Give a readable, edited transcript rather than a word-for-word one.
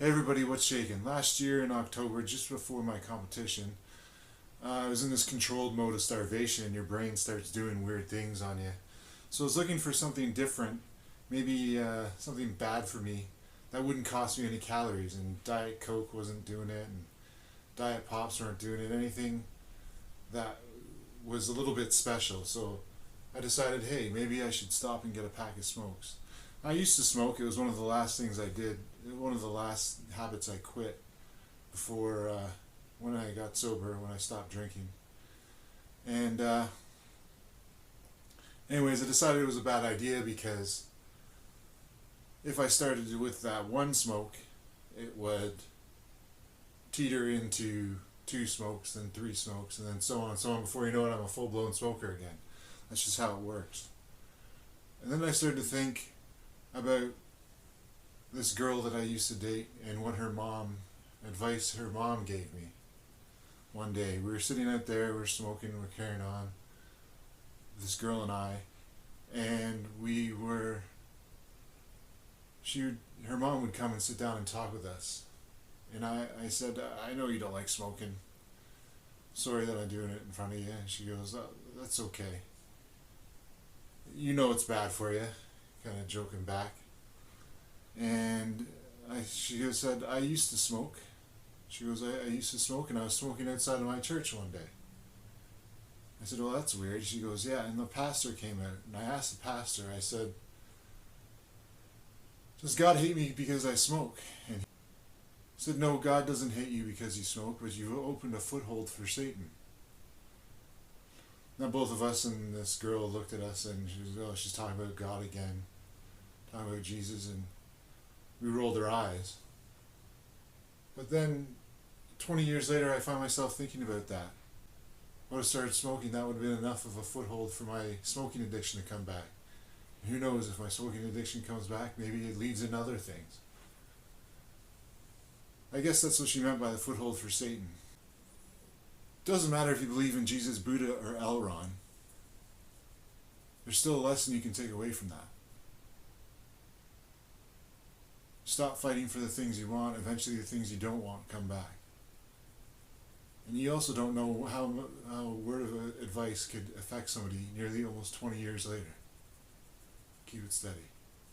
Hey everybody, what's shaking? Last year in October, just before my competition, I was in this controlled mode of starvation and your brain starts doing weird things on you. So I was looking for something different, maybe something bad for me that wouldn't cost me any calories, and Diet Coke wasn't doing it and Diet Pops weren't doing it, anything that was a little bit special. So I decided, hey, maybe I should stop and get a pack of smokes. I used to smoke. It was one of the last things I did, one of the last habits I quit before when I got sober, when I stopped drinking. And anyways, I decided it was a bad idea because if I started with that one smoke, it would teeter into two smokes, then three smokes, and then so on and so on. Before you know it, I'm a full-blown smoker again. That's just how it works. And then I started to think about this girl that I used to date and what advice her mom gave me. One day we were sitting out there, we're smoking, we're carrying on, this girl and I, and her mom would come and sit down and talk with us. And I said, I know you don't like smoking. Sorry that I'm doing it in front of you. And she goes, oh, that's okay. You know it's bad for you. Kind of joking back. And she said, I used to smoke. She goes, I used to smoke, and I was smoking outside of my church one day. I said, well, that's weird. She goes, yeah, and the pastor came out. And I asked the pastor, I said, does God hate me because I smoke? And he said, no, God doesn't hate you because you smoke, but you've opened a foothold for Satan. Now both of us and this girl looked at us and she was, oh, she's talking about God again, talking about Jesus, and we rolled our eyes. But then 20 years later I found myself thinking about that. I would have started smoking, that would have been enough of a foothold for my smoking addiction to come back. And who knows, if my smoking addiction comes back, maybe it leads in other things. I guess that's what she meant by the foothold for Satan. Doesn't matter if you believe in Jesus, Buddha, or Elron. There's still a lesson you can take away from that. Stop fighting for the things you want. Eventually the things you don't want come back. And you also don't know how a word of advice could affect somebody nearly almost 20 years later. Keep it steady.